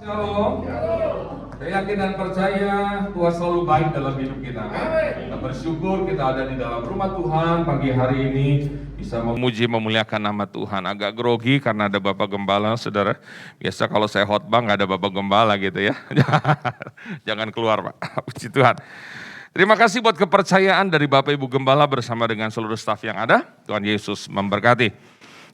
Shalom. Saya yakin dan percaya Tuhan selalu baik dalam hidup kita. Kita bersyukur kita ada di dalam rumah Tuhan pagi hari ini bisa memuji memuliakan nama Tuhan. Agak grogi karena ada Bapak Gembala, saudara. Biasa kalau saya khotbah nggak ada Bapak Gembala gitu ya. Jangan keluar Pak. Puji Tuhan. Terima kasih buat kepercayaan dari Bapak Ibu Gembala bersama dengan seluruh staf yang ada. Tuhan Yesus memberkati.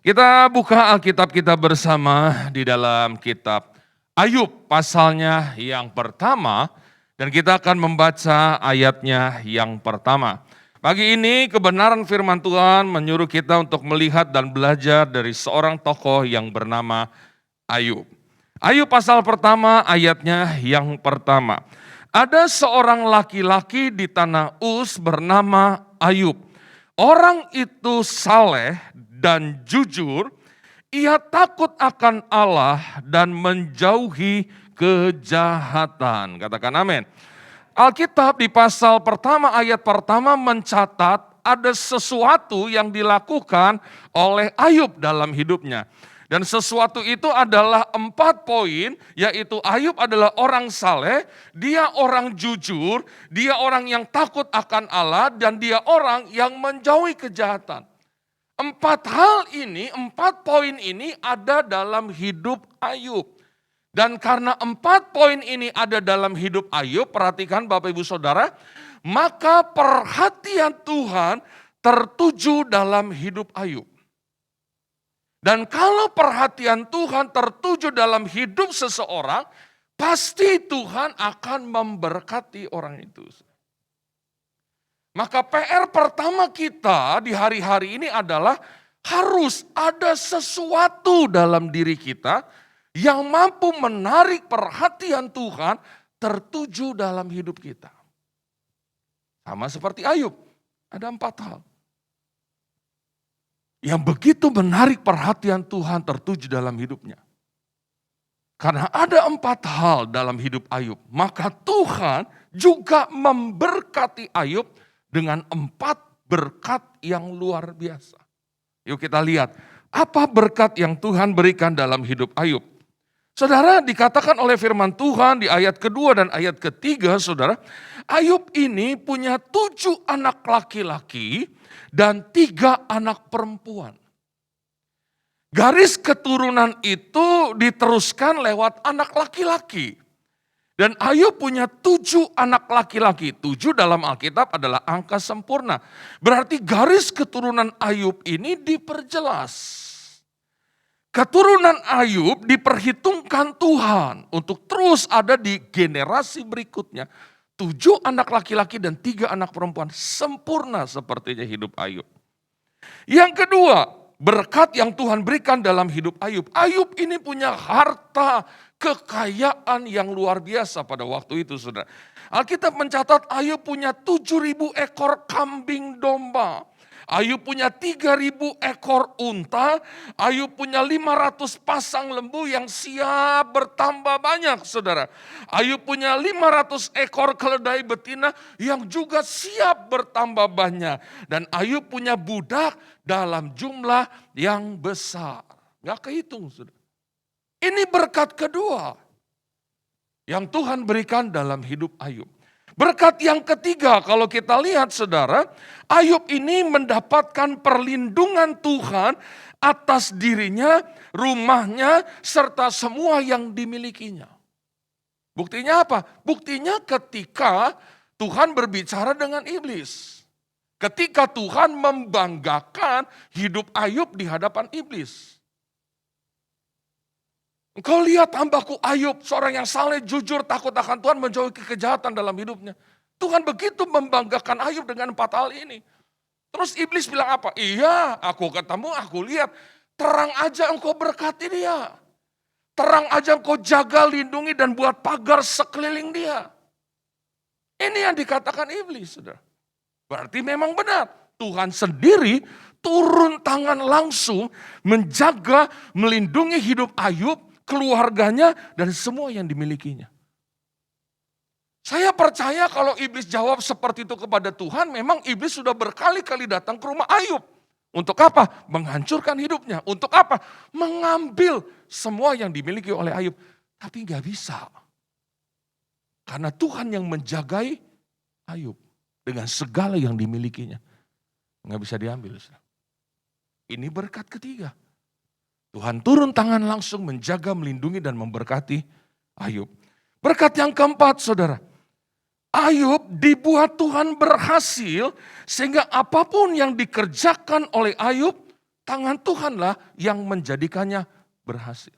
Kita buka Alkitab kita bersama di dalam kitab Ayub pasalnya yang pertama dan kita akan membaca ayatnya yang pertama. Pagi ini kebenaran firman Tuhan menyuruh kita untuk melihat dan belajar dari seorang tokoh yang bernama Ayub. Ayub pasal pertama ayatnya yang pertama. Ada seorang laki-laki di tanah Uz bernama Ayub. Orang itu saleh dan jujur. Ia takut akan Allah dan menjauhi kejahatan. Katakan amin. Alkitab di pasal pertama ayat pertama mencatat ada sesuatu yang dilakukan oleh Ayub dalam hidupnya. Dan sesuatu itu adalah 4 poin, yaitu Ayub adalah orang saleh, dia orang jujur, dia orang yang takut akan Allah, dan dia orang yang menjauhi kejahatan. 4 hal ini, 4 poin ini ada dalam hidup Ayub. Dan karena 4 poin ini ada dalam hidup Ayub, perhatikan Bapak Ibu Saudara, maka perhatian Tuhan tertuju dalam hidup Ayub. Dan kalau perhatian Tuhan tertuju dalam hidup seseorang, pasti Tuhan akan memberkati orang itu. Maka PR pertama kita di hari-hari ini adalah harus ada sesuatu dalam diri kita yang mampu menarik perhatian Tuhan tertuju dalam hidup kita. Sama seperti Ayub, ada 4 hal. Yang begitu menarik perhatian Tuhan tertuju dalam hidupnya. Karena ada 4 hal dalam hidup Ayub, maka Tuhan juga memberkati Ayub dengan 4 berkat yang luar biasa. Yuk kita lihat, apa berkat yang Tuhan berikan dalam hidup Ayub. Saudara, dikatakan oleh firman Tuhan di ayat kedua dan ayat ketiga, saudara, Ayub ini punya 7 anak laki-laki dan 3 anak perempuan. Garis keturunan itu diteruskan lewat anak laki-laki. Dan Ayub punya 7 anak laki-laki. 7 dalam Alkitab adalah angka sempurna. Berarti garis keturunan Ayub ini diperjelas. Keturunan Ayub diperhitungkan Tuhan untuk terus ada di generasi berikutnya. 7 anak laki-laki dan 3 anak perempuan. Sempurna sepertinya hidup Ayub. Yang kedua, berkat yang Tuhan berikan dalam hidup Ayub. Ayub ini punya harta kekayaan yang luar biasa pada waktu itu, saudara. Alkitab mencatat Ayub punya 7.000 ekor kambing domba. Ayub punya 3.000 ekor unta. Ayub punya 500 pasang lembu yang siap bertambah banyak, saudara. Ayub punya 500 ekor keledai betina yang juga siap bertambah banyak. Dan Ayub punya budak dalam jumlah yang besar. Gak kehitung, saudara. Ini berkat kedua yang Tuhan berikan dalam hidup Ayub. Berkat yang ketiga kalau kita lihat saudara, Ayub ini mendapatkan perlindungan Tuhan atas dirinya, rumahnya, serta semua yang dimilikinya. Buktinya apa? Buktinya ketika Tuhan berbicara dengan iblis. Ketika Tuhan membanggakan hidup Ayub di hadapan iblis. Engkau lihat hambaku Ayub, seorang yang saleh, jujur, takut akan Tuhan, menjauhi kejahatan dalam hidupnya. Tuhan begitu membanggakan Ayub dengan 4 hal ini. Terus iblis bilang apa? Iya, aku ketemu, aku lihat. Terang aja engkau berkati dia. Terang aja engkau jaga, lindungi, dan buat pagar sekeliling dia. Ini yang dikatakan iblis, saudara. Berarti memang benar. Tuhan sendiri turun tangan langsung menjaga, melindungi hidup Ayub, keluarganya, dan semua yang dimilikinya. Saya percaya kalau iblis jawab seperti itu kepada Tuhan, memang iblis sudah berkali-kali datang ke rumah Ayub. Untuk apa? Menghancurkan hidupnya. Untuk apa? Mengambil semua yang dimiliki oleh Ayub. Tapi nggak bisa. Karena Tuhan yang menjagai Ayub dengan segala yang dimilikinya. Nggak bisa diambil. Ini berkat ketiga. Tuhan turun tangan langsung menjaga, melindungi dan memberkati Ayub. Berkat yang keempat saudara. Ayub dibuat Tuhan berhasil sehingga apapun yang dikerjakan oleh Ayub, tangan Tuhanlah yang menjadikannya berhasil.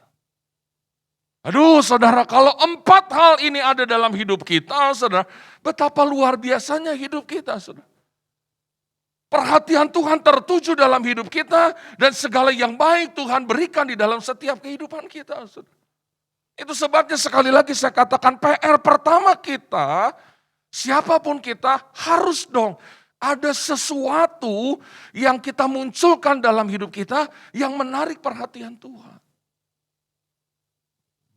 Aduh saudara, kalau 4 hal ini ada dalam hidup kita, saudara, betapa luar biasanya hidup kita, saudara. Perhatian Tuhan tertuju dalam hidup kita dan segala yang baik Tuhan berikan di dalam setiap kehidupan kita, saudara. Itu sebabnya sekali lagi saya katakan PR pertama kita, siapapun kita harus dong ada sesuatu yang kita munculkan dalam hidup kita yang menarik perhatian Tuhan.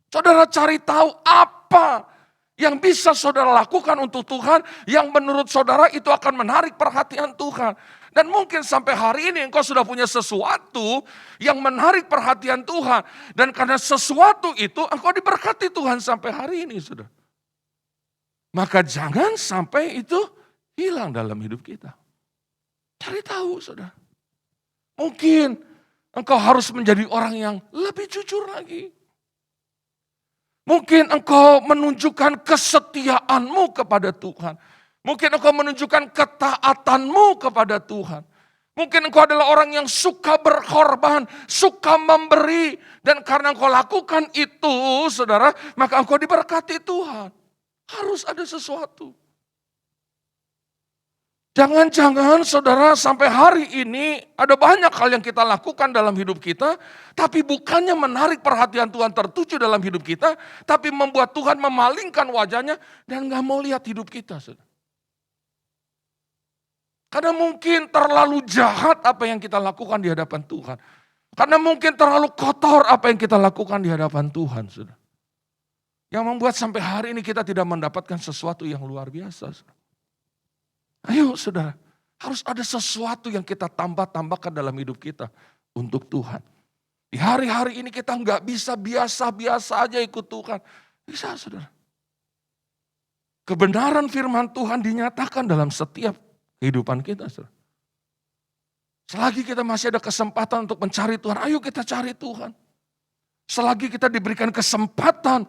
Saudara cari tahu apa yang bisa saudara lakukan untuk Tuhan yang menurut saudara itu akan menarik perhatian Tuhan. Dan mungkin sampai hari ini engkau sudah punya sesuatu yang menarik perhatian Tuhan. Dan karena sesuatu itu engkau diberkati Tuhan sampai hari ini saudara. Maka jangan sampai itu hilang dalam hidup kita. Cari tahu saudara. Mungkin engkau harus menjadi orang yang lebih jujur lagi. Mungkin engkau menunjukkan kesetiaanmu kepada Tuhan. Mungkin engkau menunjukkan ketaatanmu kepada Tuhan. Mungkin engkau adalah orang yang suka berkorban, suka memberi. Dan karena engkau lakukan itu, saudara, maka engkau diberkati Tuhan. Harus ada sesuatu. Jangan-jangan saudara sampai hari ini ada banyak hal yang kita lakukan dalam hidup kita, tapi bukannya menarik perhatian Tuhan tertuju dalam hidup kita, tapi membuat Tuhan memalingkan wajahnya dan gak mau lihat hidup kita. Saudara. Karena mungkin terlalu jahat apa yang kita lakukan di hadapan Tuhan. Karena mungkin terlalu kotor apa yang kita lakukan di hadapan Tuhan. Saudara. Yang membuat sampai hari ini kita tidak mendapatkan sesuatu yang luar biasa. Saudara. Ayo saudara, harus ada sesuatu yang kita tambahkan dalam hidup kita untuk Tuhan. Di hari-hari ini kita nggak bisa biasa-biasa aja ikut Tuhan. Bisa saudara. Kebenaran firman Tuhan dinyatakan dalam setiap kehidupan kita. Saudara. Selagi kita masih ada kesempatan untuk mencari Tuhan, ayo kita cari Tuhan. Selagi kita diberikan kesempatan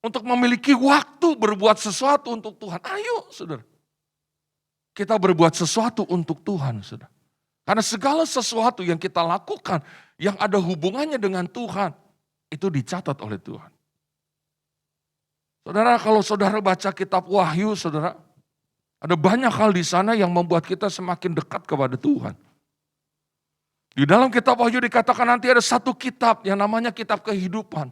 untuk memiliki waktu berbuat sesuatu untuk Tuhan, ayo saudara. Kita berbuat sesuatu untuk Tuhan, saudara. Karena segala sesuatu yang kita lakukan, yang ada hubungannya dengan Tuhan, itu dicatat oleh Tuhan. Saudara, kalau saudara baca kitab Wahyu, saudara, ada banyak hal di sana yang membuat kita semakin dekat kepada Tuhan. Di dalam kitab Wahyu dikatakan nanti ada satu kitab yang namanya kitab kehidupan.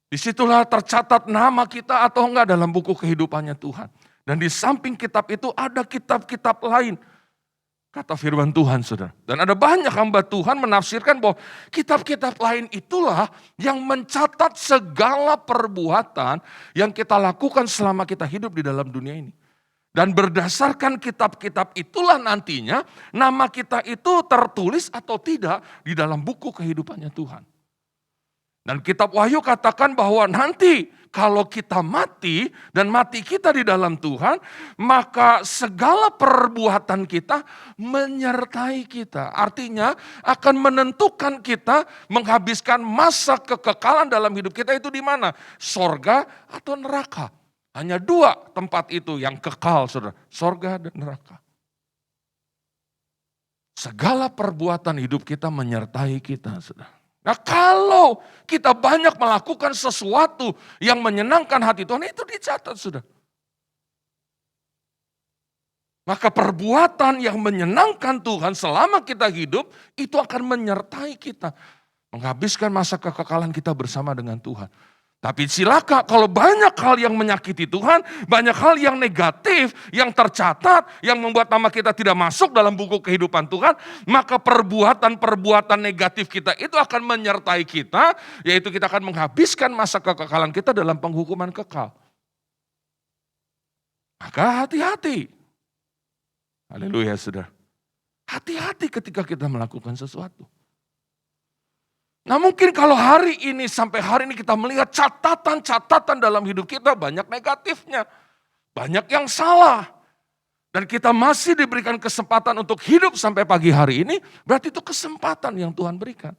Disitulah tercatat nama kita atau enggak dalam buku kehidupannya Tuhan. Dan di samping kitab itu ada kitab-kitab lain. Kata firman Tuhan saudara. Dan ada banyak hamba Tuhan menafsirkan bahwa kitab-kitab lain itulah yang mencatat segala perbuatan yang kita lakukan selama kita hidup di dalam dunia ini. Dan berdasarkan kitab-kitab itulah nantinya nama kita itu tertulis atau tidak di dalam buku kehidupannya Tuhan. Dan kitab Wahyu katakan bahwa nanti kalau kita mati dan mati kita di dalam Tuhan, maka segala perbuatan kita menyertai kita. Artinya akan menentukan kita menghabiskan masa kekekalan dalam hidup kita itu di mana? Sorga atau neraka. Hanya 2 tempat itu yang kekal, saudara. Sorga dan neraka. Segala perbuatan hidup kita menyertai kita, saudara. Nah kalau kita banyak melakukan sesuatu yang menyenangkan hati Tuhan, itu dicatat sudah. Maka perbuatan yang menyenangkan Tuhan selama kita hidup, itu akan menyertai kita. Menghabiskan masa kekekalan kita bersama dengan Tuhan. Tapi silakan kalau banyak hal yang menyakiti Tuhan, banyak hal yang negatif, yang tercatat, yang membuat nama kita tidak masuk dalam buku kehidupan Tuhan, maka perbuatan-perbuatan negatif kita itu akan menyertai kita, yaitu kita akan menghabiskan masa kekekalan kita dalam penghukuman kekal. Maka hati-hati. Haleluya saudara. Hati-hati ketika kita melakukan sesuatu. Nah mungkin kalau hari ini sampai hari ini kita melihat catatan-catatan dalam hidup kita banyak negatifnya. Banyak yang salah. Dan kita masih diberikan kesempatan untuk hidup sampai pagi hari ini, berarti itu kesempatan yang Tuhan berikan.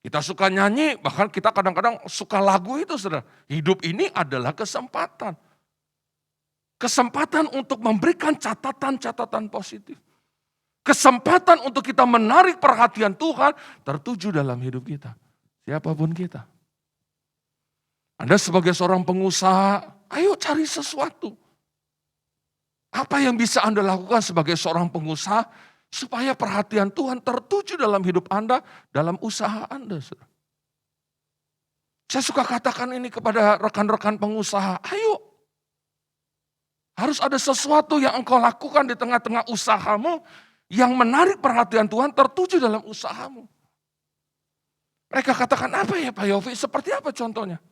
Kita suka nyanyi, bahkan kita kadang-kadang suka lagu itu, saudara. Hidup ini adalah kesempatan. Kesempatan untuk memberikan catatan-catatan positif. Kesempatan untuk kita menarik perhatian Tuhan tertuju dalam hidup kita. Siapapun kita. Anda sebagai seorang pengusaha, ayo cari sesuatu. Apa yang bisa Anda lakukan sebagai seorang pengusaha supaya perhatian Tuhan tertuju dalam hidup Anda, dalam usaha Anda. Saya suka katakan ini kepada rekan-rekan pengusaha, ayo. Harus ada sesuatu yang engkau lakukan di tengah-tengah usahamu yang menarik perhatian Tuhan tertuju dalam usahamu. Mereka katakan, apa ya Pak Yofi? Seperti apa contohnya?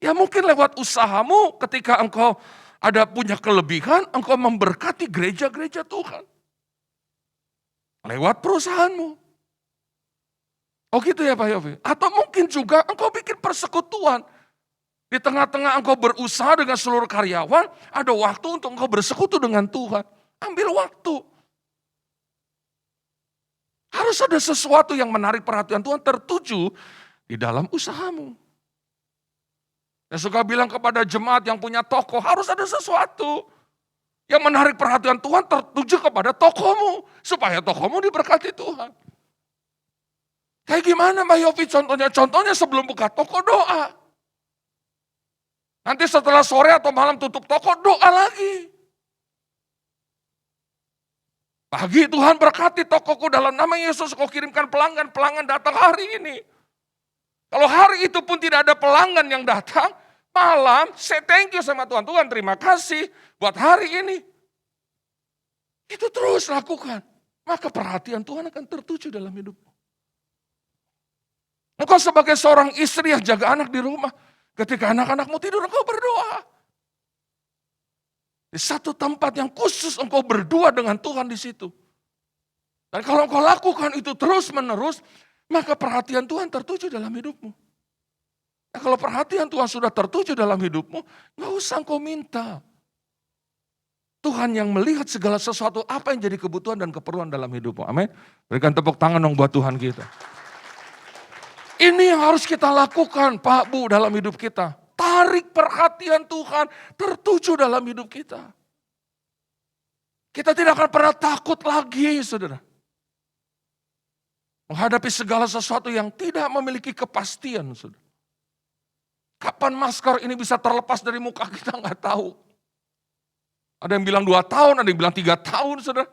Ya mungkin lewat usahamu ketika engkau ada punya kelebihan, engkau memberkati gereja-gereja Tuhan. Lewat perusahaanmu. Oh gitu ya Pak Yofi? Atau mungkin juga engkau bikin persekutuan. Di tengah-tengah engkau berusaha dengan seluruh karyawan, ada waktu untuk engkau bersekutu dengan Tuhan. Ambil waktu. Harus ada sesuatu yang menarik perhatian Tuhan tertuju di dalam usahamu. Saya suka bilang kepada jemaat yang punya toko, harus ada sesuatu yang menarik perhatian Tuhan tertuju kepada tokomu. Supaya tokomu diberkati Tuhan. Kayak gimana Mbak Yofi contohnya? Contohnya sebelum buka toko doa. Nanti setelah sore atau malam tutup toko doa lagi. Pagi Tuhan berkati tokoku dalam nama Yesus, kau kirimkan pelanggan datang hari ini. Kalau hari itu pun tidak ada pelanggan yang datang, malam saya thank you sama Tuhan. Tuhan terima kasih buat hari ini. Itu terus lakukan. Maka perhatian Tuhan akan tertuju dalam hidupmu. Engkau sebagai seorang istri yang jaga anak di rumah, ketika anak-anakmu tidur engkau berdoa. Di satu tempat yang khusus engkau berdua dengan Tuhan di situ. Dan kalau engkau lakukan itu terus menerus, maka perhatian Tuhan tertuju dalam hidupmu. Nah, kalau perhatian Tuhan sudah tertuju dalam hidupmu, nggak usah engkau minta. Tuhan yang melihat segala sesuatu apa yang jadi kebutuhan dan keperluan dalam hidupmu. Amin. Berikan tepuk tangan dong buat Tuhan kita. Ini yang harus kita lakukan Pak Bu dalam hidup kita. Tarik perhatian Tuhan tertuju dalam hidup kita. Kita tidak akan pernah takut lagi, saudara. Menghadapi segala sesuatu yang tidak memiliki kepastian, saudara. Kapan masker ini bisa terlepas dari muka kita nggak tahu. Ada yang bilang 2 tahun, ada yang bilang 3 tahun, saudara.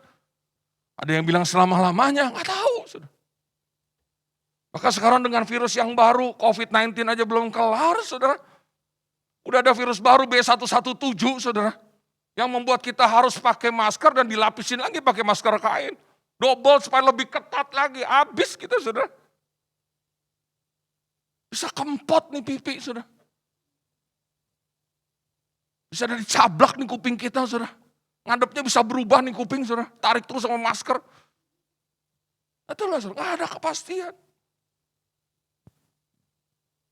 Ada yang bilang selama-lamanya, nggak tahu, saudara. Maka sekarang dengan virus yang baru, COVID-19 aja belum kelar, saudara. Udah ada virus baru B117, saudara. Yang membuat kita harus pakai masker dan dilapisin lagi pakai masker kain. Double supaya lebih ketat lagi, habis kita, saudara. Bisa kempot nih pipi, saudara. Bisa dari cablak nih kuping kita, saudara. Ngadepnya bisa berubah nih kuping, saudara. Tarik terus sama masker. Itulah, saudara, nggak ada kepastian.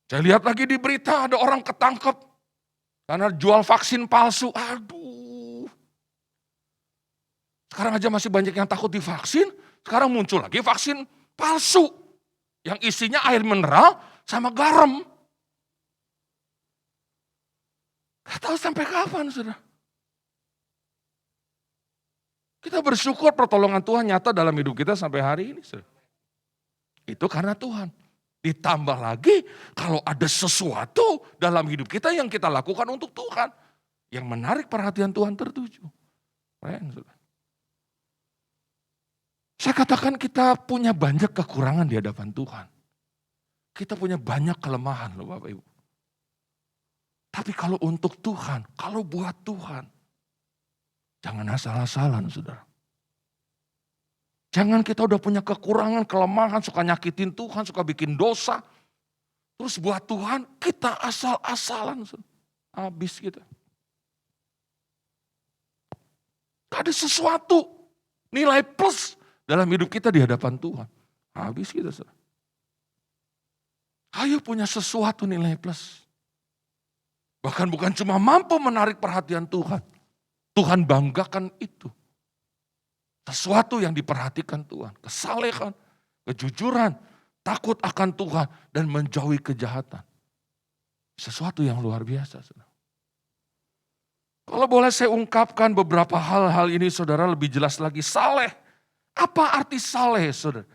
Saya lihat lagi di berita ada orang ketangkep karena jual vaksin palsu. Aduh. Sekarang aja masih banyak yang takut divaksin. Sekarang muncul lagi vaksin palsu. Yang isinya air mineral sama garam. Gak tahu sampai kapan, saudara. Kita bersyukur pertolongan Tuhan nyata dalam hidup kita sampai hari ini, saudara. Itu karena Tuhan. Ditambah lagi kalau ada sesuatu dalam hidup kita yang kita lakukan untuk Tuhan. Yang menarik perhatian Tuhan tertuju. Saya katakan kita punya banyak kekurangan di hadapan Tuhan. Kita punya banyak kelemahan loh Bapak Ibu. Tapi kalau untuk Tuhan, kalau buat Tuhan, jangan asal-asalan saudara. Jangan kita udah punya kekurangan, kelemahan, suka nyakitin Tuhan, suka bikin dosa. Terus buat Tuhan kita asal-asalan. Habis kita. Gak ada sesuatu nilai plus dalam hidup kita di hadapan Tuhan. Habis kita. Ayub punya sesuatu nilai plus. Bahkan bukan cuma mampu menarik perhatian Tuhan. Tuhan banggakan itu. Sesuatu yang diperhatikan Tuhan. Kesalehan, kejujuran, takut akan Tuhan, dan menjauhi kejahatan. Sesuatu yang luar biasa. Saudara. Kalau boleh saya ungkapkan beberapa hal-hal ini saudara lebih jelas lagi. Saleh. Apa arti saleh saudara?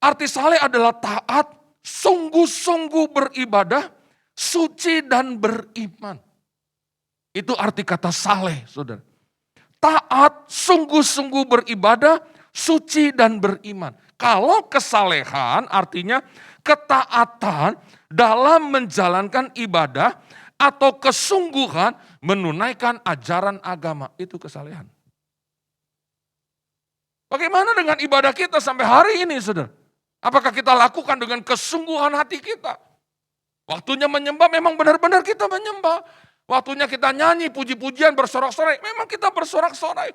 Arti saleh adalah taat, sungguh-sungguh beribadah, suci dan beriman. Itu arti kata saleh, saudara. Taat, sungguh-sungguh beribadah, suci dan beriman. Kalau kesalehan artinya ketaatan dalam menjalankan ibadah atau kesungguhan menunaikan ajaran agama. Itu kesalehan. Bagaimana dengan ibadah kita sampai hari ini, saudara? Apakah kita lakukan dengan kesungguhan hati kita? Waktunya menyembah memang benar-benar kita menyembah. Waktunya kita nyanyi puji-pujian bersorak-sorai, memang kita bersorak-sorai.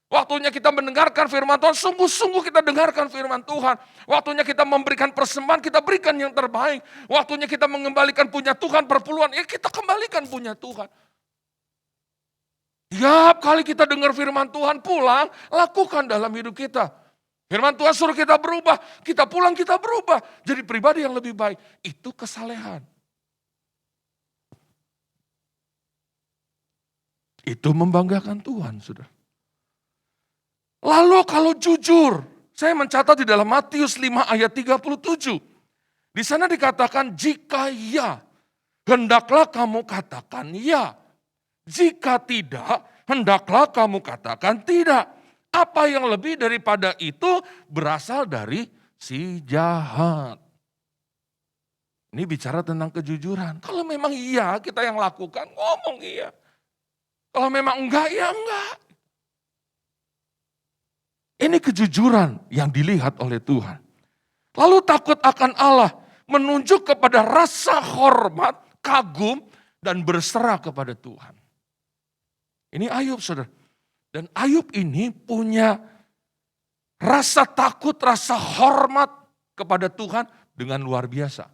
Waktunya kita mendengarkan firman Tuhan, sungguh-sungguh kita dengarkan firman Tuhan. Waktunya kita memberikan persembahan, kita berikan yang terbaik. Waktunya kita mengembalikan punya Tuhan perpuluhan, ya kita kembalikan punya Tuhan. Tiap kali kita dengar firman Tuhan pulang, lakukan dalam hidup kita. Firman Tuhan suruh kita berubah, kita pulang kita berubah. Jadi pribadi yang lebih baik, itu kesalehan. Itu membanggakan Tuhan, saudara. Lalu kalau jujur, saya mencatat di dalam Matius 5 ayat 37. Di sana dikatakan jika ya, hendaklah kamu katakan ya. Jika tidak, hendaklah kamu katakan tidak. Apa yang lebih daripada itu berasal dari si jahat. Ini bicara tentang kejujuran. Kalau memang iya kita yang lakukan, ngomong iya. Kalau memang enggak, ya enggak. Ini kejujuran yang dilihat oleh Tuhan. Lalu takut akan Allah, menunjuk kepada rasa hormat, kagum, dan berserah kepada Tuhan. Ini Ayub, saudara. Dan Ayub ini punya rasa takut, rasa hormat kepada Tuhan dengan luar biasa.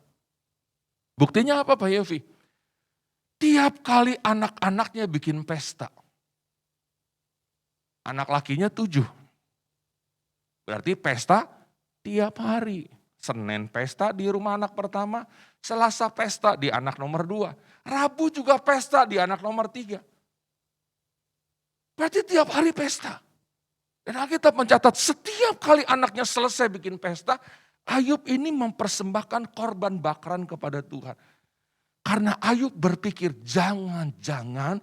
Buktinya apa Pak Yofi? Tiap kali anak-anaknya bikin pesta. Anak lakinya 7. Berarti pesta tiap hari. Senin pesta di rumah anak pertama, Selasa pesta di anak nomor 2. Rabu juga pesta di anak nomor 3. Berarti tiap hari pesta. Dan Alkitab mencatat setiap kali anaknya selesai bikin pesta, Ayub ini mempersembahkan korban bakaran kepada Tuhan. Karena Ayub berpikir jangan-jangan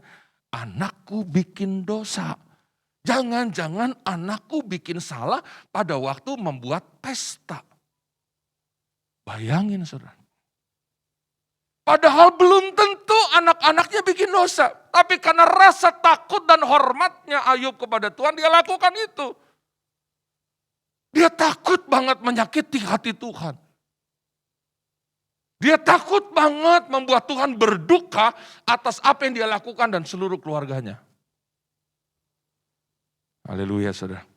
anakku bikin dosa. Jangan-jangan anakku bikin salah pada waktu membuat pesta. Bayangin saudara. Padahal belum tentu anak-anaknya bikin dosa. Tapi karena rasa takut dan hormatnya Ayub kepada Tuhan, dia lakukan itu. Dia takut banget menyakiti hati Tuhan. Dia takut banget membuat Tuhan berduka atas apa yang dia lakukan dan seluruh keluarganya. Haleluya saudara.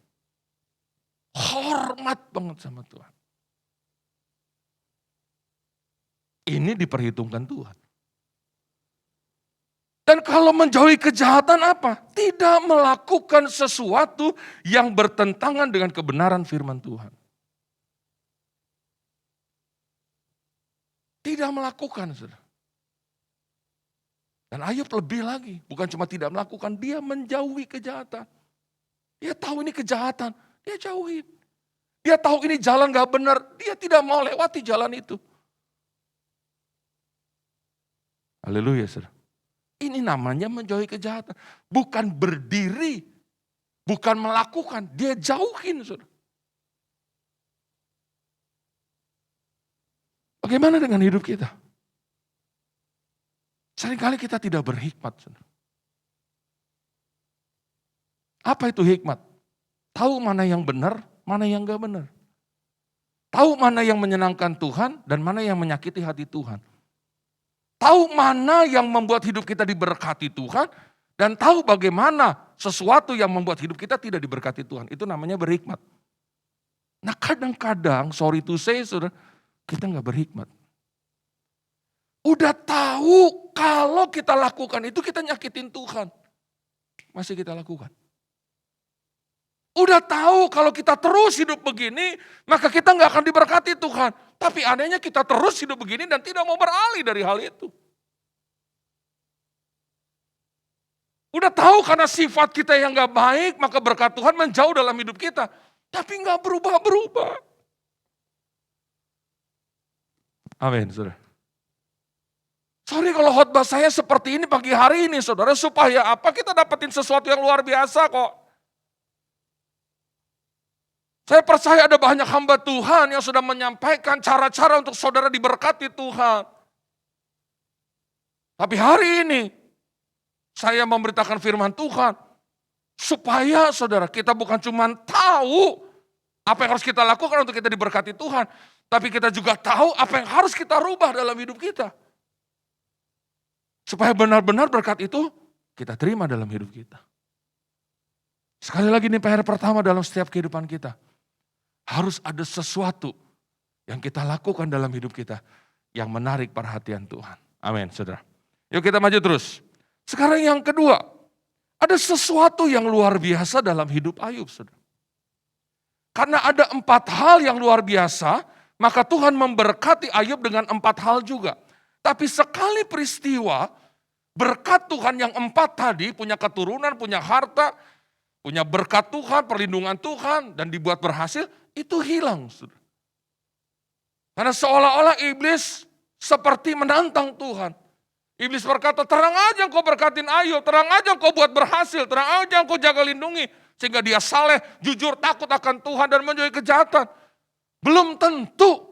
Hormat banget sama Tuhan. Ini diperhitungkan Tuhan. Dan kalau menjauhi kejahatan apa? Tidak melakukan sesuatu yang bertentangan dengan kebenaran firman Tuhan. Tidak melakukan, saudara. Dan Ayub lebih lagi, bukan cuma tidak melakukan, dia menjauhi kejahatan. Dia tahu ini kejahatan, dia jauhin. Dia tahu ini jalan gak benar, dia tidak mau lewati jalan itu. Haleluya, saudara. Ini namanya menjauhi kejahatan. Bukan berdiri, bukan melakukan, dia jauhin, saudara. Bagaimana dengan hidup kita? Seringkali kita tidak berhikmat. Saudara. Apa itu hikmat? Tahu mana yang benar, mana yang gak benar. Tahu mana yang menyenangkan Tuhan dan mana yang menyakiti hati Tuhan. Tahu mana yang membuat hidup kita diberkati Tuhan dan tahu bagaimana sesuatu yang membuat hidup kita tidak diberkati Tuhan. Itu namanya berhikmat. Nah kadang-kadang, sorry to say, saudara, kita gak berhikmat. Udah tahu kalau kita lakukan itu kita nyakitin Tuhan. Masih kita lakukan. Udah tahu kalau kita terus hidup begini, maka kita nggak akan diberkati Tuhan. Tapi anehnya kita terus hidup begini dan tidak mau beralih dari hal itu. Udah tahu karena sifat kita yang nggak baik, maka berkat Tuhan menjauh dalam hidup kita. Tapi nggak berubah-berubah. Amin, saudara. Sorry kalau khotbah saya seperti ini pagi hari ini, saudara. Supaya apa? Kita dapetin sesuatu yang luar biasa kok. Saya percaya ada banyak hamba Tuhan yang sudah menyampaikan cara-cara untuk saudara diberkati Tuhan. Tapi hari ini, saya memberitakan firman Tuhan. Supaya saudara, kita bukan cuma tahu apa yang harus kita lakukan untuk kita diberkati Tuhan. Tapi kita juga tahu apa yang harus kita rubah dalam hidup kita. Supaya benar-benar berkat itu kita terima dalam hidup kita. Sekali lagi ini PR pertama dalam setiap kehidupan kita. Harus ada sesuatu yang kita lakukan dalam hidup kita yang menarik perhatian Tuhan. Amin, saudara. Yuk kita maju terus. Sekarang yang kedua, ada sesuatu yang luar biasa dalam hidup Ayub, saudara. Karena ada 4 hal yang luar biasa, maka Tuhan memberkati Ayub dengan 4 hal juga. Tapi sekali peristiwa, berkat Tuhan yang 4 tadi, punya keturunan, punya harta, punya berkat Tuhan, perlindungan Tuhan, dan dibuat berhasil, itu hilang. Saudara. Karena seolah-olah iblis seperti menantang Tuhan. Iblis berkata, terang aja engkau berkatin Ayub, terang aja engkau buat berhasil, terang aja engkau jaga lindungi. Sehingga dia saleh, jujur, takut akan Tuhan dan menjauhi kejahatan. Belum tentu.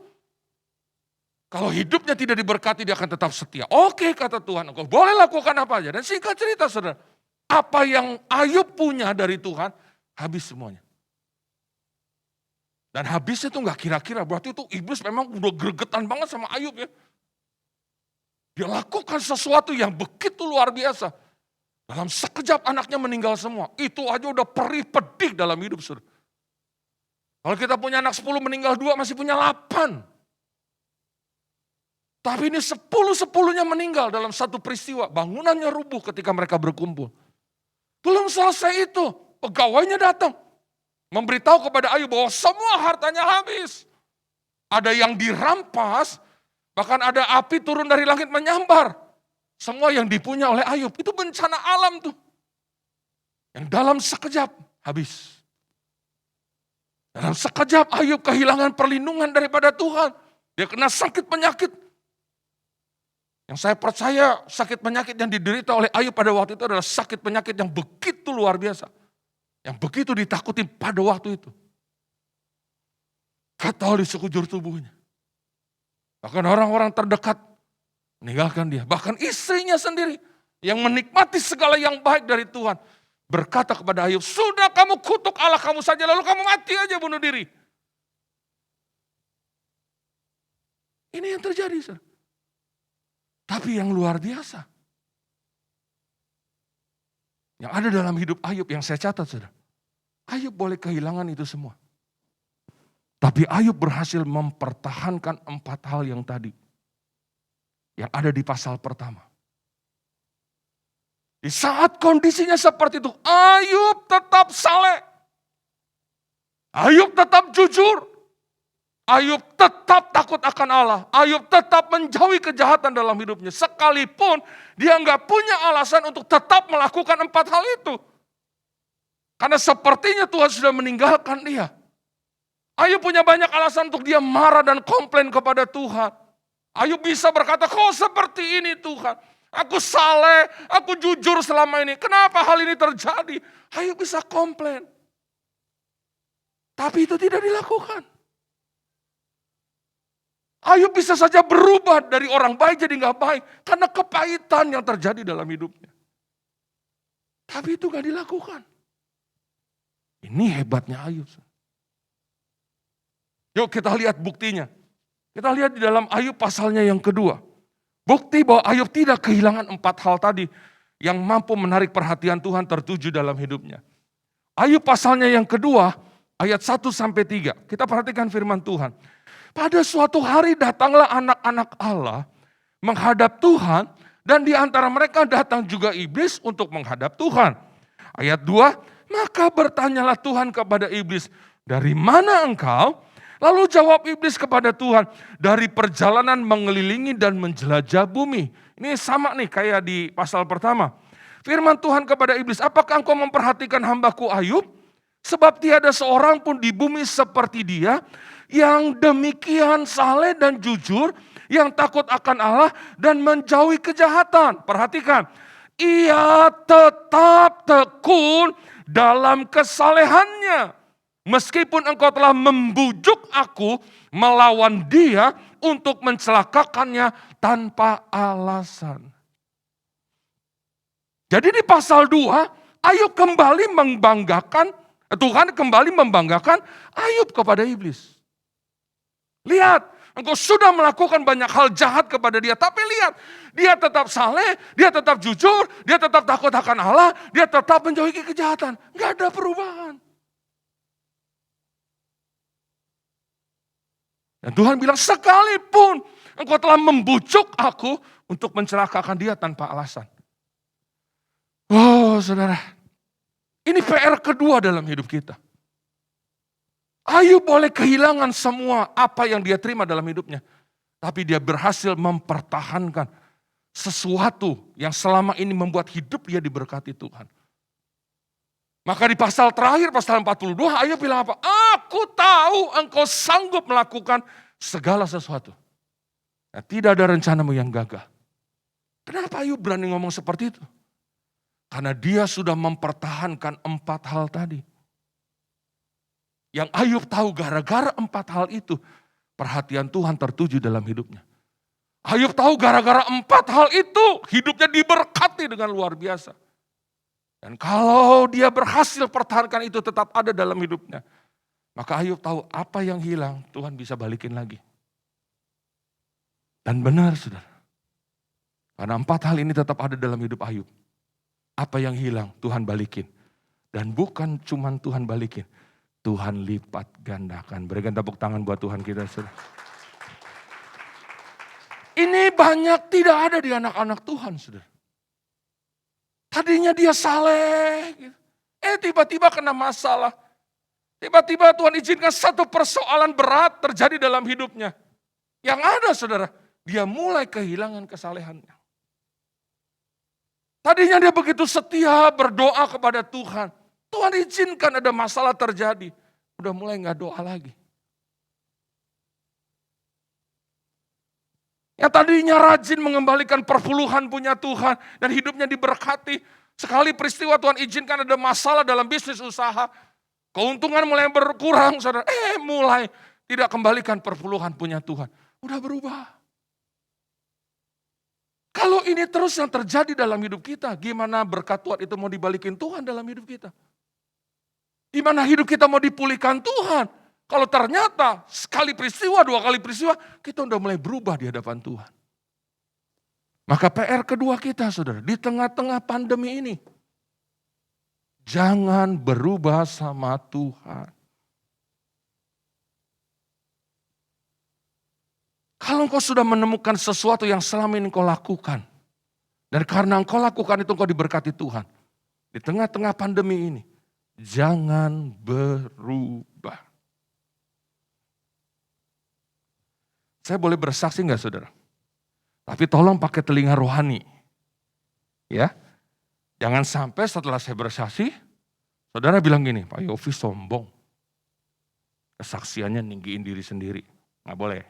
Kalau hidupnya tidak diberkati dia akan tetap setia. Oke kata Tuhan, engkau boleh lakukan apa aja. Dan singkat cerita saudara, apa yang Ayub punya dari Tuhan, habis semuanya. Dan habisnya tuh gak kira-kira, berarti itu iblis memang udah gregetan banget sama Ayub ya. Dia lakukan sesuatu yang begitu luar biasa. Dalam sekejap anaknya meninggal semua. Itu aja udah perih pedih dalam hidup saudara. Kalau kita punya anak 10 meninggal 2 masih punya 8. Tapi ini 10-10-nya meninggal dalam satu peristiwa. Bangunannya rubuh ketika mereka berkumpul. Belum selesai itu, pegawainya datang. Memberitahu kepada Ayub bahwa semua hartanya habis. Ada yang dirampas, bahkan ada api turun dari langit menyambar. Semua yang dipunya oleh Ayub, itu bencana alam tuh. Yang dalam sekejap habis. Dalam sekejap Ayub kehilangan perlindungan daripada Tuhan. Dia kena sakit penyakit. Yang saya percaya sakit penyakit yang diderita oleh Ayub pada waktu itu adalah sakit penyakit yang begitu luar biasa. Yang begitu ditakuti pada waktu itu. Fatal di sekujur tubuhnya. Bahkan orang-orang terdekat meninggalkan dia. Bahkan istrinya sendiri yang menikmati segala yang baik dari Tuhan. Berkata kepada Ayub, sudah kamu kutuk Allah kamu saja lalu kamu mati aja bunuh diri. Ini yang terjadi saudara. Tapi yang luar biasa. Yang ada dalam hidup Ayub yang saya catat saudara. Ayub boleh kehilangan itu semua. Tapi Ayub berhasil mempertahankan 4 hal yang tadi. Yang ada di pasal pertama. Di saat kondisinya seperti itu, Ayub tetap saleh. Ayub tetap jujur. Ayub tetap takut akan Allah. Ayub tetap menjauhi kejahatan dalam hidupnya. Sekalipun dia nggak punya alasan untuk tetap melakukan 4 hal itu. Karena sepertinya Tuhan sudah meninggalkan dia. Ayub punya banyak alasan untuk dia marah dan komplain kepada Tuhan. Ayub bisa berkata, kok seperti ini Tuhan? Aku saleh, aku jujur selama ini. Kenapa hal ini terjadi? Ayub bisa komplain. Tapi itu tidak dilakukan. Ayub bisa saja berubah dari orang baik jadi nggak baik. Karena kepahitan yang terjadi dalam hidupnya. Tapi itu nggak dilakukan. Ini hebatnya Ayub. Yuk kita lihat buktinya. Kita lihat di dalam Ayub pasalnya yang kedua. Bukti bahwa Ayub tidak kehilangan 4 hal tadi yang mampu menarik perhatian Tuhan tertuju dalam hidupnya. Ayub pasalnya yang kedua, ayat 1-3. Kita perhatikan firman Tuhan. Pada suatu hari datanglah anak-anak Allah menghadap Tuhan, dan di antara mereka datang juga iblis untuk menghadap Tuhan. Ayat 2, maka bertanyalah Tuhan kepada iblis, dari mana engkau? Lalu jawab iblis kepada Tuhan, dari perjalanan mengelilingi dan menjelajah bumi. Ini sama nih kayak di pasal pertama. Firman Tuhan kepada iblis, apakah engkau memperhatikan hambaku Ayub? Sebab tiada seorang pun di bumi seperti dia, yang demikian saleh dan jujur, yang takut akan Allah dan menjauhi kejahatan. Perhatikan, ia tetap tekun dalam kesalehannya. Meskipun engkau telah membujuk aku melawan dia untuk mencelakakannya tanpa alasan. Jadi di pasal 2, Ayub kembali membanggakan, Tuhan kembali membanggakan Ayub kepada iblis. Lihat, engkau sudah melakukan banyak hal jahat kepada dia, tapi lihat, dia tetap saleh, dia tetap jujur, dia tetap takut akan Allah, dia tetap menjauhi kejahatan. Gak ada perubahan. Dan Tuhan bilang, sekalipun engkau telah membujuk aku untuk mencelakakan dia tanpa alasan. Oh saudara, ini PR kedua dalam hidup kita. Ayub boleh kehilangan semua apa yang dia terima dalam hidupnya. Tapi dia berhasil mempertahankan sesuatu yang selama ini membuat hidup dia diberkati Tuhan. Maka di pasal terakhir, pasal 42, Ayub bilang apa? Aku tahu engkau sanggup melakukan segala sesuatu. Nah, tidak ada rencanamu yang gagal. Kenapa Ayub berani ngomong seperti itu? Karena dia sudah mempertahankan 4 hal tadi. Yang Ayub tahu gara-gara 4 hal itu, perhatian Tuhan tertuju dalam hidupnya. Ayub tahu gara-gara 4 hal itu, hidupnya diberkati dengan luar biasa. Dan kalau dia berhasil pertahankan itu tetap ada dalam hidupnya, maka Ayub tahu apa yang hilang Tuhan bisa balikin lagi. Dan benar saudara, karena 4 hal ini tetap ada dalam hidup Ayub. Apa yang hilang Tuhan balikin. Dan bukan cuma Tuhan balikin, Tuhan lipat gandakan. Berikan tepuk tangan buat Tuhan kita saudara. Ini banyak tidak ada di anak-anak Tuhan saudara. Tadinya dia saleh, tiba-tiba kena masalah. Tiba-tiba Tuhan izinkan satu persoalan berat terjadi dalam hidupnya. Yang ada saudara, dia mulai kehilangan kesalehannya. Tadinya dia begitu setia berdoa kepada Tuhan. Tuhan izinkan ada masalah terjadi. Udah mulai gak doa lagi. Yang tadinya rajin mengembalikan perpuluhan punya Tuhan dan hidupnya diberkati. Sekali peristiwa Tuhan izinkan ada masalah dalam bisnis usaha. Keuntungan mulai berkurang, saudara. Mulai tidak kembalikan perpuluhan punya Tuhan. Udah berubah. Kalau ini terus yang terjadi dalam hidup kita, gimana berkat Tuhan itu mau dibalikin Tuhan dalam hidup kita? Gimana hidup kita mau dipulihkan Tuhan? Kalau ternyata sekali peristiwa, 2 kali peristiwa, kita udah mulai berubah di hadapan Tuhan. Maka PR kedua kita saudara, di tengah-tengah pandemi ini, jangan berubah sama Tuhan. Kalau engkau sudah menemukan sesuatu yang selama ini engkau lakukan, dan karena engkau lakukan itu engkau diberkati Tuhan, di tengah-tengah pandemi ini, jangan berubah. Saya boleh bersaksi enggak saudara? Tapi tolong pakai telinga rohani. Ya, jangan sampai setelah saya bersaksi, saudara bilang gini, Pak Yofi sombong. Kesaksiannya ninggiin diri sendiri. Nggak boleh.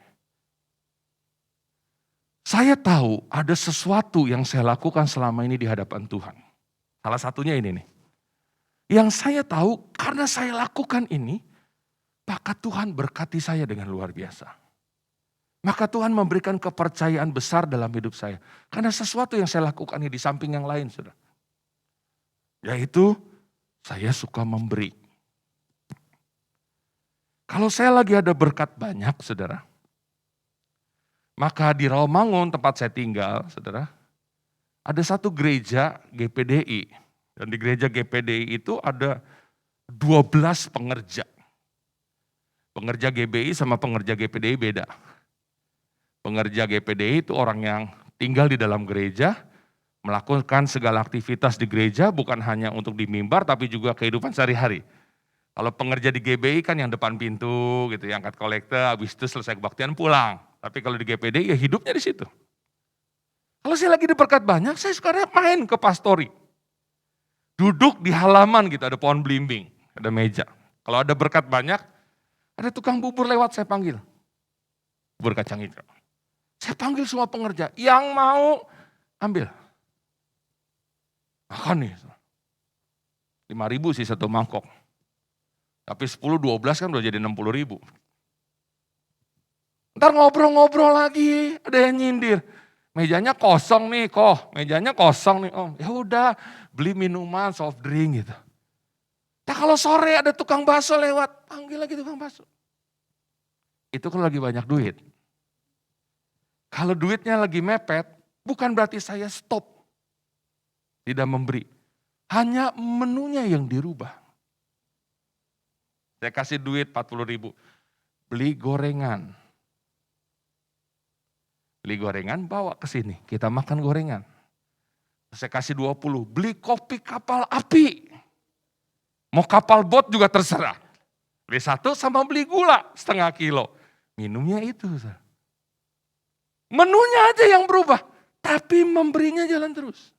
Saya tahu ada sesuatu yang saya lakukan selama ini di hadapan Tuhan. Salah satunya ini nih. Yang saya tahu karena saya lakukan ini, maka Tuhan berkati saya dengan luar biasa. Maka Tuhan memberikan kepercayaan besar dalam hidup saya. Karena sesuatu yang saya lakukan ini di samping yang lain, saudara. Yaitu saya suka memberi. Kalau saya lagi ada berkat banyak, saudara. Maka di Rawamangun tempat saya tinggal, saudara. Ada satu gereja GPDI. Dan di gereja GPDI itu ada 12 pengerja. Pengerja GBI sama pengerja GPDI beda. Pengerja GPDI itu orang yang tinggal di dalam gereja, melakukan segala aktivitas di gereja, bukan hanya untuk di mimbar, tapi juga kehidupan sehari-hari. Kalau pengerja di GBI kan yang depan pintu gitu, yang angkat kolekte, habis itu selesai kebaktian pulang. Tapi kalau di GPD ya hidupnya di situ. Kalau saya lagi diberkat banyak, saya sekarang main ke pastori. Duduk di halaman gitu, ada pohon belimbing, ada meja. Kalau ada berkat banyak, ada tukang bubur lewat, saya panggil. Bubur kacang hijau. Saya panggil semua pengerja, yang mau ambil. Makan nih, 5.000 sih satu mangkok. Tapi 10-12 kan udah jadi 60.000. Ntar ngobrol-ngobrol lagi, ada yang nyindir. Mejanya kosong nih, mejanya kosong nih om. Ya udah, beli minuman, soft drink gitu. Nah kalau sore ada tukang bakso lewat, panggil lagi tukang bakso. Itu kalau lagi banyak duit. Kalau duitnya lagi mepet, bukan berarti saya stop. Tidak memberi. Hanya menunya yang dirubah. Saya kasih duit 40.000. Beli gorengan. Beli gorengan, bawa ke sini. Kita makan gorengan. Saya kasih 20. Beli kopi kapal api. Mau kapal bot juga terserah. Beli 1 sama beli gula 0,5 kilo. Minumnya itu. Menunya aja yang berubah, tapi memberinya jalan terus.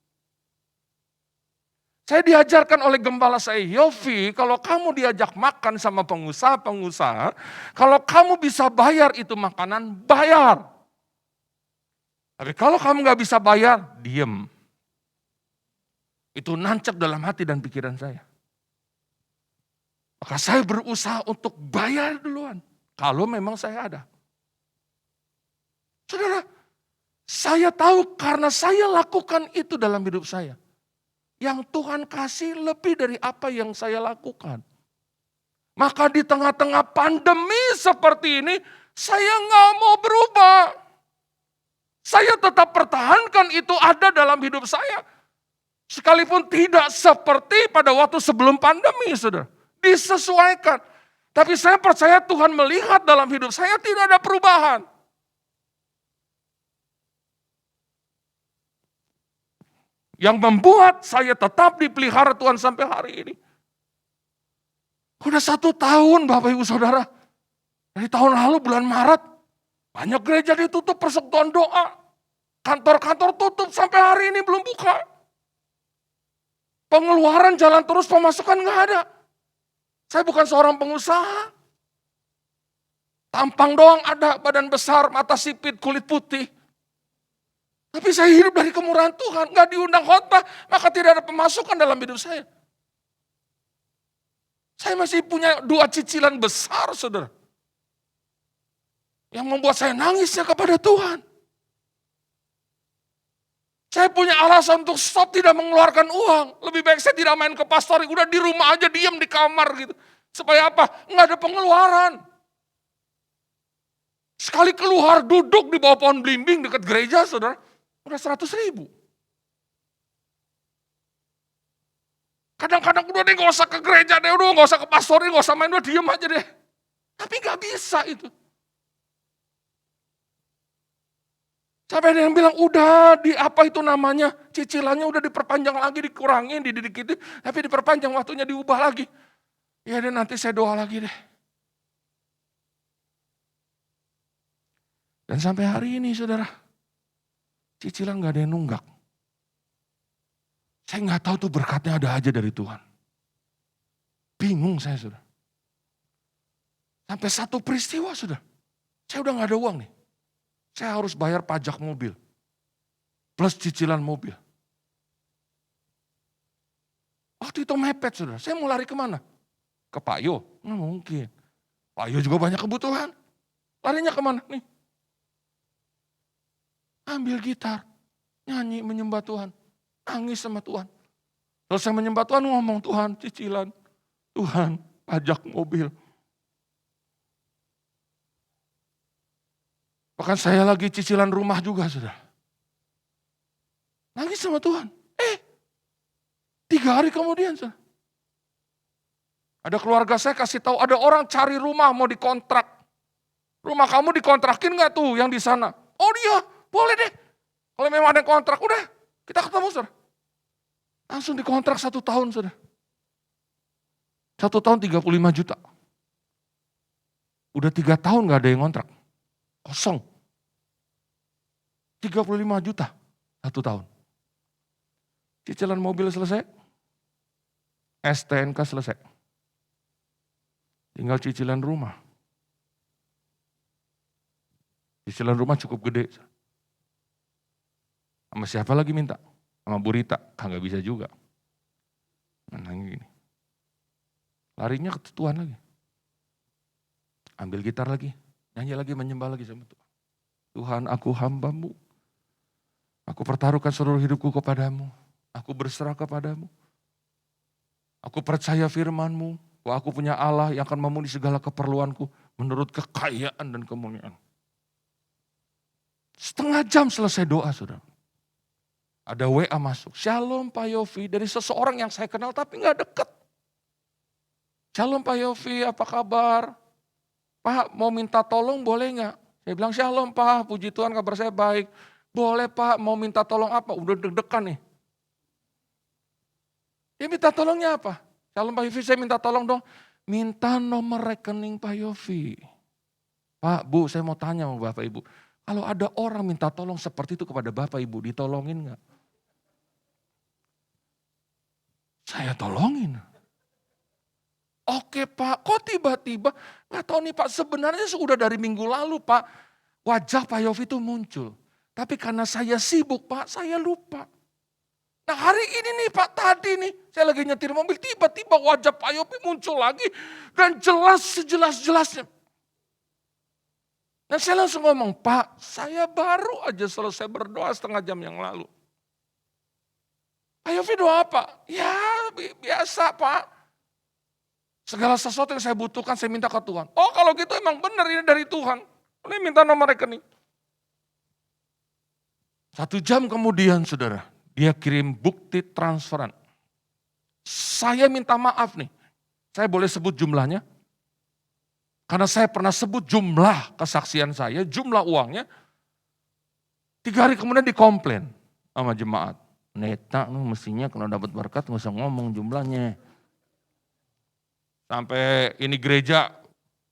Saya diajarkan oleh gembala saya, Yofi, kalau kamu diajak makan sama pengusaha-pengusaha, kalau kamu bisa bayar itu makanan, bayar. Tapi kalau kamu gak bisa bayar, diem. Itu nancep dalam hati dan pikiran saya. Maka saya berusaha untuk bayar duluan, kalau memang saya ada. Saudara, saya tahu karena saya lakukan itu dalam hidup saya. Yang Tuhan kasih lebih dari apa yang saya lakukan. Maka di tengah-tengah pandemi seperti ini, saya nggak mau berubah. Saya tetap pertahankan itu ada dalam hidup saya. Sekalipun tidak seperti pada waktu sebelum pandemi, saudara. Disesuaikan. Tapi saya percaya Tuhan melihat dalam hidup saya tidak ada perubahan. Yang membuat saya tetap dipelihara Tuhan sampai hari ini. Udah 1 tahun Bapak Ibu Saudara. Dari tahun lalu bulan Maret. Banyak gereja ditutup persekutuan doa. Kantor-kantor tutup sampai hari ini belum buka. Pengeluaran jalan terus, pemasukan gak ada. Saya bukan seorang pengusaha. Tampang doang ada, badan besar, mata sipit, kulit putih. Tapi saya hidup dari kemurahan Tuhan, gak diundang khotbah, maka tidak ada pemasukan dalam hidup saya. Saya masih punya 2 cicilan besar, saudara. Yang membuat saya nangisnya kepada Tuhan. Saya punya alasan untuk stop tidak mengeluarkan uang. Lebih baik saya tidak main ke pastori, udah di rumah aja diam di kamar gitu. Supaya apa? Nggak ada pengeluaran. Sekali keluar duduk di bawah pohon belimbing dekat gereja, saudara. Udah 100.000. Kadang-kadang udah deh gak usah ke gereja deh, udah gak usah ke pastori, gak usah main, udah diem aja deh. Tapi gak bisa itu. Sampai ada yang bilang, udah di apa itu namanya, cicilannya udah diperpanjang lagi, dikurangin, didikitin, tapi diperpanjang waktunya diubah lagi. Ya deh nanti saya doa lagi deh. Dan sampai hari ini saudara, cicilan gak ada yang nunggak. Saya gak tahu tuh berkatnya ada aja dari Tuhan. Bingung saya sudah. Sampai satu peristiwa sudah. Saya udah gak ada uang nih. Saya harus bayar pajak mobil. Plus cicilan mobil. Waktu itu mepet sudah. Saya mau lari kemana? Ke Pak Yo? Nggak mungkin. Pak Yo juga banyak kebutuhan. Larinya kemana? Nih. Ambil gitar. Nyanyi menyembah Tuhan. Nangis sama Tuhan. Terus saya menyembah Tuhan ngomong, Tuhan cicilan. Tuhan pajak mobil. Bahkan saya lagi cicilan rumah juga sudah. Nangis sama Tuhan. 3 hari kemudian sudah. Ada keluarga saya kasih tahu, ada orang cari rumah mau dikontrak. Rumah kamu dikontrakin gak tuh yang di sana? Oh dia, boleh deh. Kalau memang ada kontrak, udah kita ketemu saudara. Langsung dikontrak 1 tahun saudara. 1 tahun 35 juta. Udah 3 tahun gak ada yang kontrak. Kosong. 35 juta 1 tahun. Cicilan mobil selesai. STNK selesai. Tinggal cicilan rumah. Cicilan rumah cukup gede. Sama siapa lagi minta? Sama Bu Rita. Kagak bisa juga. Nah gini. Larinya ke Tuhan lagi. Ambil gitar lagi. Nyanyi lagi, menyembah lagi sama Tuhan. Tuhan, aku hamba-Mu. Aku pertaruhkan seluruh hidupku kepadamu. Aku berserah kepadamu. Aku percaya firman-Mu. Bahwa aku punya Allah yang akan memenuhi segala keperluanku. Menurut kekayaan dan kemuliaan. Setengah jam selesai doa, saudara. Ada WA masuk. Shalom Pak Yofi. Dari seseorang yang saya kenal tapi gak deket. Shalom Pak Yofi, apa kabar? Pak, mau minta tolong boleh gak? Saya bilang, shalom Pak, puji Tuhan kabar saya baik. Boleh Pak, mau minta tolong apa? Udah deg-degan nih. Dia minta tolongnya apa? Shalom Pak Yofi, saya minta tolong dong. Minta nomor rekening Pak Yofi. Pak, Bu, saya mau tanya sama Bapak Ibu. Kalau ada orang minta tolong seperti itu kepada Bapak Ibu, ditolongin gak? Saya tolongin. Oke Pak, kok tiba-tiba, gak tahu nih Pak, sebenarnya sudah dari minggu lalu Pak, wajah Pak Yofi itu muncul. Tapi karena saya sibuk Pak, saya lupa. Nah hari ini nih Pak, tadi nih, saya lagi nyetir mobil, tiba-tiba wajah Pak Yofi muncul lagi, dan jelas sejelas-jelasnya. Dan saya langsung ngomong, Pak, saya baru aja selesai berdoa setengah jam yang lalu. Pak Yofi doa apa? Ya biasa Pak. Segala sesuatu yang saya butuhkan saya minta ke Tuhan. Oh kalau gitu emang benar ini dari Tuhan. Ini minta nomor rekening. 1 jam kemudian saudara, dia kirim bukti transferan. Saya minta maaf nih, saya boleh sebut jumlahnya? Karena saya pernah sebut jumlah kesaksian saya, jumlah uangnya. 3 hari kemudian dikomplain sama jemaat. Neta mestinya kalau dapat berkat nggak usah ngomong jumlahnya. Sampai ini gereja,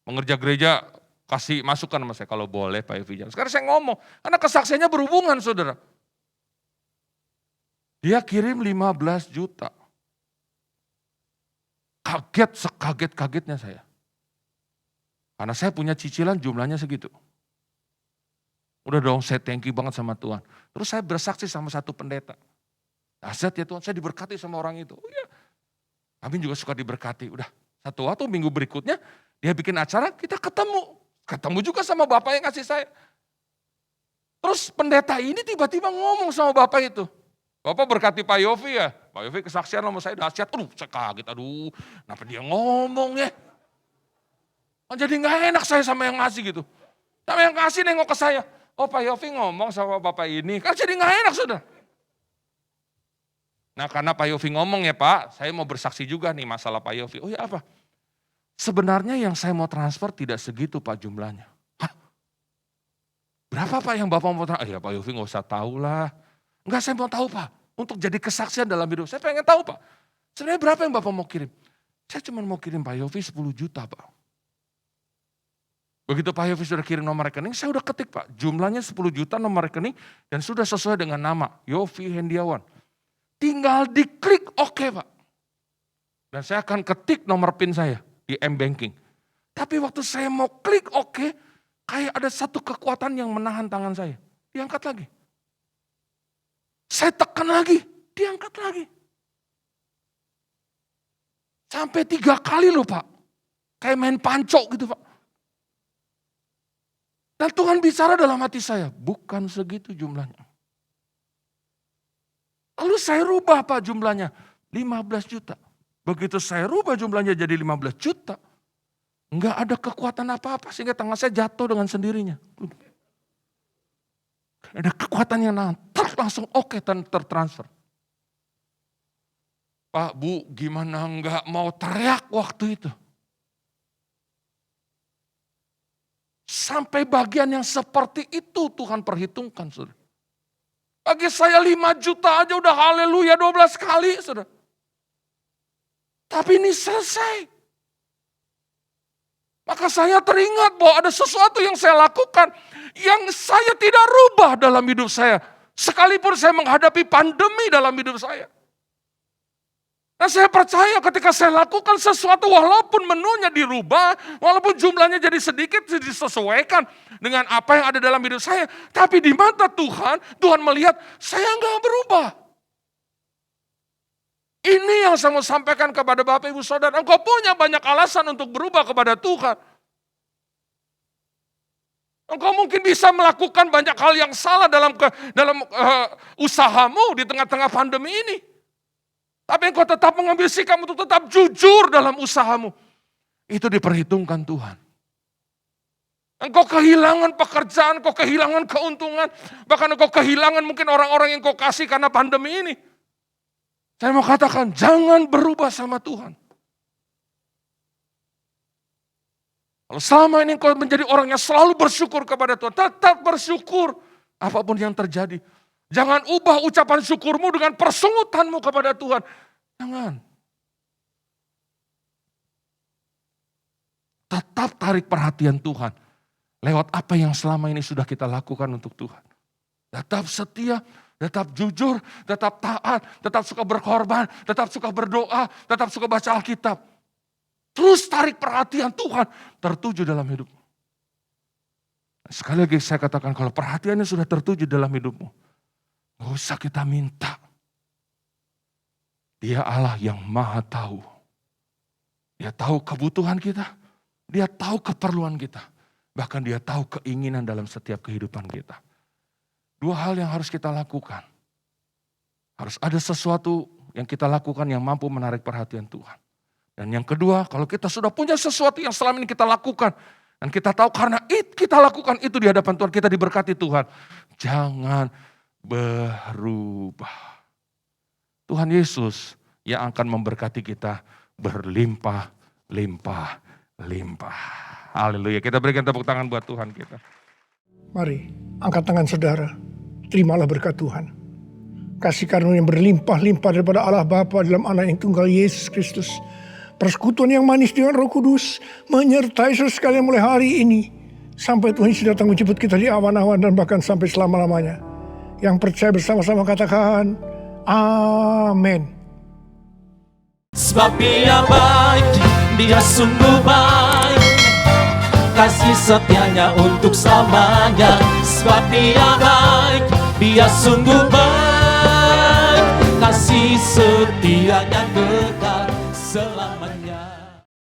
mengerja gereja kasih masukan sama saya. Kalau boleh Pak Yofi. Sekarang saya ngomong, karena kesaksiannya berhubungan saudara. Dia kirim 15 juta. Kaget, sekaget-kagetnya saya. Karena saya punya cicilan jumlahnya segitu. Udah dong saya thank you banget sama Tuhan. Terus saya bersaksi sama satu pendeta. Dahsyat ya Tuhan, saya diberkati sama orang itu. Oh iya. Kami juga suka diberkati. Udah satu waktu minggu berikutnya dia bikin acara, kita ketemu. Ketemu juga sama bapak yang ngasih saya. Terus pendeta ini tiba-tiba ngomong sama bapak itu. Bapak berkati Pak Yofi ya. Pak Yofi kesaksian sama saya dahsyat. Saya kaget, aduh kenapa dia ngomong ya. Jadi gak enak saya sama yang ngasih gitu. Sama yang ngasih nengok ke saya. Oh Pak Yofi ngomong sama bapak ini. Kan jadi gak enak sudah. Nah karena Pak Yofi ngomong ya Pak, saya mau bersaksi juga nih masalah Pak Yofi. Oh ya apa? Sebenarnya yang saya mau transfer tidak segitu Pak jumlahnya. Hah? Berapa Pak yang Bapak mau transfer? Ya Pak Yofi gak usah tahu lah. Enggak saya mau tahu Pak. Untuk jadi kesaksian dalam hidup. Saya pengen tahu Pak. Sebenarnya berapa yang Bapak mau kirim? Saya cuma mau kirim Pak Yofi 10 juta Pak. Begitu Pak Yofi sudah kirim nomor rekening, saya udah ketik Pak. Jumlahnya 10 juta nomor rekening dan sudah sesuai dengan nama. Yofi Hendiawan. Tinggal diklik oke Pak. Dan saya akan ketik nomor PIN saya di M-Banking. Tapi waktu saya mau klik oke, kayak ada satu kekuatan yang menahan tangan saya. Diangkat lagi. Saya tekan lagi, diangkat lagi. Sampai 3 kali loh Pak. Kayak main pancok gitu Pak. Dan Tuhan bicara dalam hati saya, bukan segitu jumlahnya. Lalu saya rubah Pak jumlahnya, 15 juta. Begitu saya rubah jumlahnya jadi 15 juta, enggak ada kekuatan apa-apa sehingga tangan saya jatuh dengan sendirinya. Ada kekuatan yang nahan, langsung oke tertransfer. Pak, Bu, gimana enggak mau teriak waktu itu? Sampai bagian yang seperti itu Tuhan perhitungkan. Saudara. Bagi saya 5 juta aja udah haleluya 12 kali, saudara. Tapi ini selesai. Maka saya teringat bahwa ada sesuatu yang saya lakukan yang saya tidak rubah dalam hidup saya. Sekalipun saya menghadapi pandemi dalam hidup saya. Nah, saya percaya ketika saya lakukan sesuatu walaupun menunya dirubah, walaupun jumlahnya jadi sedikit disesuaikan dengan apa yang ada dalam hidup saya. Tapi di mata Tuhan, Tuhan melihat saya enggak berubah. Ini yang saya mau sampaikan kepada Bapak Ibu Saudara. Engkau punya banyak alasan untuk berubah kepada Tuhan. Engkau mungkin bisa melakukan banyak hal yang salah dalam usahamu di tengah-tengah pandemi ini. Tapi engkau tetap mengambil sikap untuk tetap jujur dalam usahamu. Itu diperhitungkan Tuhan. Engkau kehilangan pekerjaan, engkau kehilangan keuntungan. Bahkan engkau kehilangan mungkin orang-orang yang engkau kasih karena pandemi ini. Saya mau katakan, jangan berubah sama Tuhan. Kalau selama ini engkau menjadi orang yang selalu bersyukur kepada Tuhan, tetap bersyukur apapun yang terjadi. Jangan ubah ucapan syukurmu dengan persungutanmu kepada Tuhan. Jangan. Tetap tarik perhatian Tuhan lewat apa yang selama ini sudah kita lakukan untuk Tuhan. Tetap setia, tetap jujur, tetap taat, tetap suka berkorban, tetap suka berdoa, tetap suka baca Alkitab. Terus tarik perhatian Tuhan tertuju dalam hidupmu. Sekali lagi saya katakan kalau perhatiannya sudah tertuju dalam hidupmu, gak usah kita minta. Dia Allah yang maha tahu. Dia tahu kebutuhan kita. Dia tahu keperluan kita. Bahkan dia tahu keinginan dalam setiap kehidupan kita. 2 hal yang harus kita lakukan. Harus ada sesuatu yang kita lakukan yang mampu menarik perhatian Tuhan. Dan yang kedua, kalau kita sudah punya sesuatu yang selama ini kita lakukan. Dan kita tahu karena kita lakukan itu di hadapan Tuhan, kita diberkati Tuhan. Jangan berubah. Tuhan Yesus yang akan memberkati kita berlimpah-limpah. Haleluya. Kita berikan tepuk tangan buat Tuhan kita. Mari angkat tangan saudara. Terimalah berkat Tuhan. Kasih karunia yang berlimpah-limpah daripada Allah Bapa dalam Anak yang tunggal Yesus Kristus. Persekutuan yang manis dengan Roh Kudus menyertai saudara sekalian mulai hari ini. Sampai Tuhan Yesus datang menjemput kita di awan-awan dan bahkan sampai selama-lamanya. Yang percaya bersama-sama katakan, amin. Sebab dia baik, dia sungguh baik. Kasih setianya untuk selamanya. Sebab dia baik, dia sungguh baik. Kasih setianya kekal selamanya.